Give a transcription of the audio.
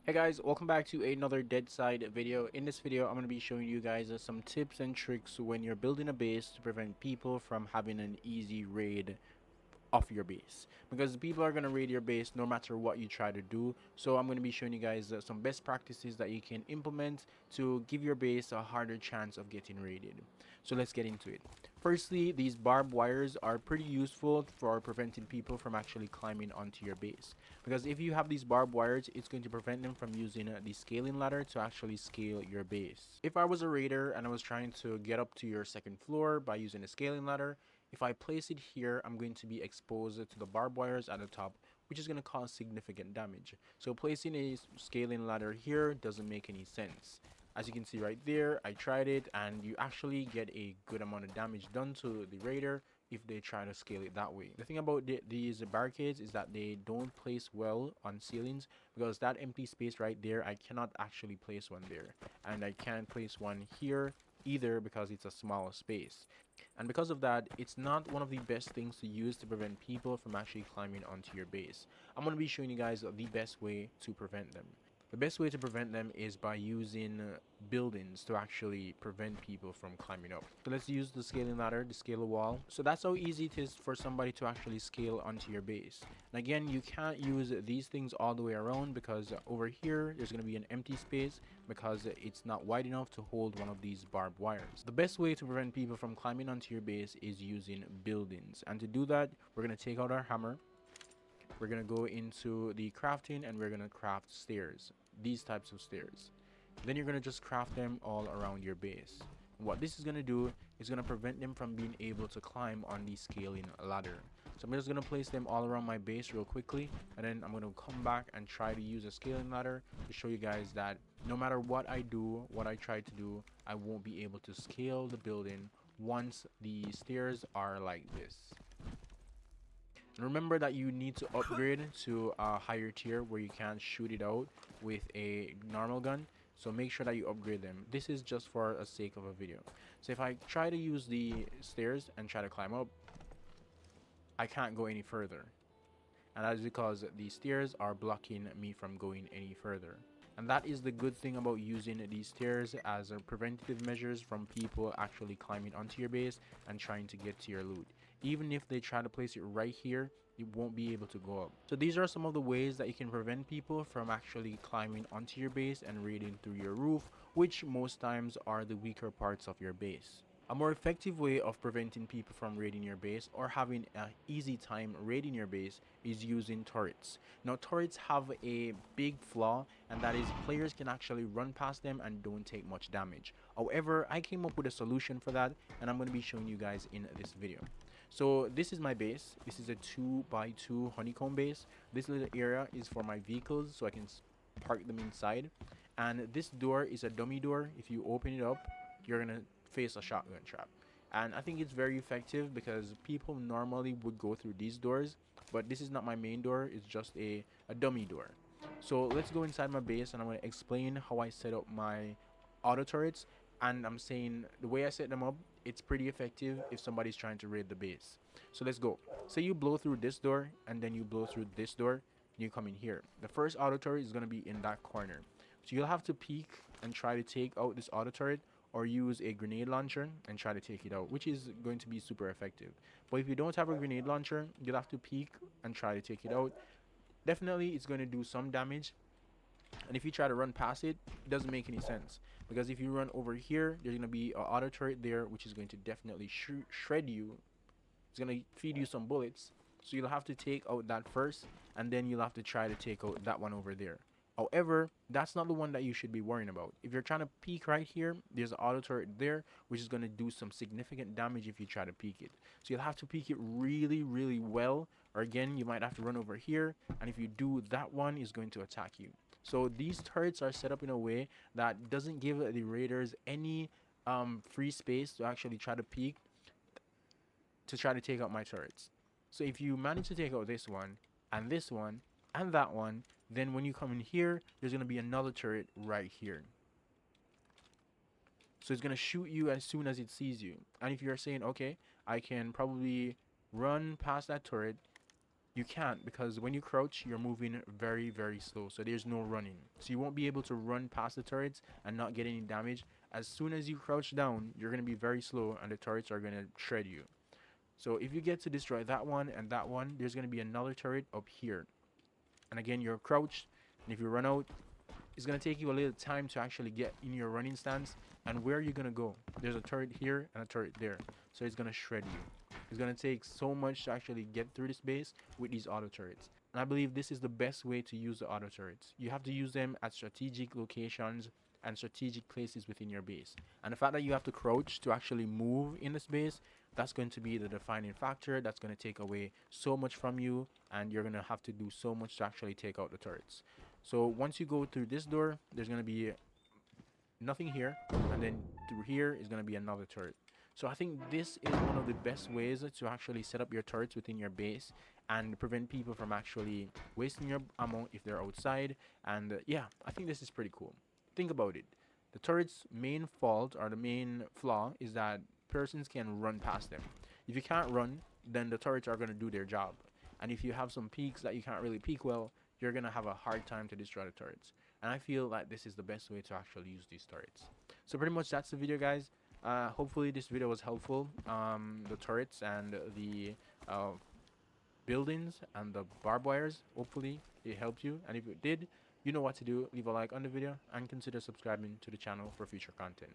Hey guys, welcome back to another Deadside video. In this video, I'm going to be showing you guys some tips and tricks when you're building a base to prevent people from having an easy raid off your base, because people are going to raid your base no matter what you try to do. So I'm going to be showing you guys some best practices that you can implement to give your base a harder chance of getting raided. So let's get into it. Firstly, these barbed wires are pretty useful for preventing people from actually climbing onto your base, because if you have these barbed wires, it's going to prevent them from using the scaling ladder to actually scale your base. If I was a raider and I was trying to get up to your second floor by using a scaling ladder, if I place it here, I'm going to be exposed to the barbed wires at the top, which is going to cause significant damage. So placing a scaling ladder here doesn't make any sense. As you can see right there, I tried it, and you actually get a good amount of damage done to the raider if they try to scale it that way. The thing about these barricades is that they don't place well on ceilings, because that empty space right there, I cannot actually place one there, and I can't place one here either because it's a small space. And because of that, it's not one of the best things to use to prevent people from actually climbing onto your base. I'm going to be showing you guys the best way to prevent them. The best way to prevent them is by using buildings to actually prevent people from climbing up. So let's use the scaling ladder, the scalar wall. So that's how easy it is for somebody to actually scale onto your base. And again, you can't use these things all the way around, because over here there's going to be an empty space because it's not wide enough to hold one of these barbed wires. The best way to prevent people from climbing onto your base is using buildings. And to do that, we're going to take out our hammer. We're going to go into the crafting and we're going to craft stairs, these types of stairs. Then you're going to just craft them all around your base. And what this is going to do is going to prevent them from being able to climb on the scaling ladder. So I'm just going to place them all around my base real quickly, and then I'm going to come back and try to use a scaling ladder to show you guys that no matter what I do, what I try to do, I won't be able to scale the building once the stairs are like this. And remember that you need to upgrade to a higher tier where you can shoot it out with a normal gun. So make sure that you upgrade them. This is just for the sake of a video. So if I try to use the stairs and try to climb up, I can't go any further. And that is because the stairs are blocking me from going any further. And that is the good thing about using these stairs as a preventative measures from people actually climbing onto your base and trying to get to your loot. Even if they try to place it right here, you won't be able to go up. So these are some of the ways that you can prevent people from actually climbing onto your base and raiding through your roof, which most times are the weaker parts of your base. A more effective way of preventing people from raiding your base or having an easy time raiding your base is using turrets. Now, turrets have a big flaw, and that is players can actually run past them and don't take much damage. However, I came up with a solution for that, and I'm going to be showing you guys in this video. So this is my base. This is a 2x2 honeycomb base. This little area is for my vehicles so I can park them inside. And this door is a dummy door. If you open it up, you're gonna face a shotgun trap. And I think it's very effective because people normally would go through these doors, but this is not my main door, it's just a dummy door. So let's go inside my base and I'm going to explain how I set up my auto turrets. And I'm saying the way I set them up, it's pretty effective if somebody's trying to raid the base. So let's go. Say you blow through this door and then you blow through this door, and you come in here. The first auto turret is going to be in that corner. So you'll have to peek and try to take out this auto turret, or use a grenade launcher and try to take it out, which is going to be super effective. But if you don't have a grenade launcher, you'll have to peek and try to take it out. Definitely it's going to do some damage, and if you try to run past it, it doesn't make any sense, because if you run over here, there's going to be an auto turret there which is going to definitely shred you. It's going to feed you some bullets, so you'll have to take out that first, and then you'll have to try to take out that one over there. However, that's not the one that you should be worrying about. If you're trying to peek right here, there's an auto turret there, which is going to do some significant damage if you try to peek it. So you'll have to peek it really, really well, or again, you might have to run over here, and if you do, that one is going to attack you. So these turrets are set up in a way that doesn't give the raiders any free space to actually try to peek to try to take out my turrets. So if you manage to take out this one and this one and that one, then when you come in here, there's going to be another turret right here. So it's going to shoot you as soon as it sees you. And if you're saying, okay, I can probably run past that turret You can't, because when you crouch, you're moving very, very slow. So there's no running. So you won't be able to run past the turrets and not get any damage. As soon as you crouch down, you're going to be very slow and the turrets are going to shred you. So if you get to destroy that one and that one, there's going to be another turret up here. And again, you're crouched. And if you run out, it's going to take you a little time to actually get in your running stance. And where are you going to go? There's a turret here and a turret there. So it's going to shred you. It's going to take so much to actually get through this base with these auto turrets. And I believe this is the best way to use the auto turrets. You have to use them at strategic locations and strategic places within your base. And the fact that you have to crouch to actually move in this base, that's going to be the defining factor. That's going to take away so much from you, and you're going to have to do so much to actually take out the turrets. So once you go through this door, there's going to be nothing here, and then through here is going to be another turret. So I think this is one of the best ways to actually set up your turrets within your base and prevent people from actually wasting your ammo if they're outside. And yeah, I think this is pretty cool. Think about it. The turret's main fault, or the main flaw, is that persons can run past them. If you can't run, then the turrets are going to do their job. And if you have some peaks that you can't really peek well, you're going to have a hard time to destroy the turrets. And I feel like this is the best way to actually use these turrets. So pretty much that's the video, guys. Hopefully this video was helpful. The turrets and the buildings and the barbed wires, hopefully it helped you. And if it did, you know what to do. Leave a like on the video and consider subscribing to the channel for future content.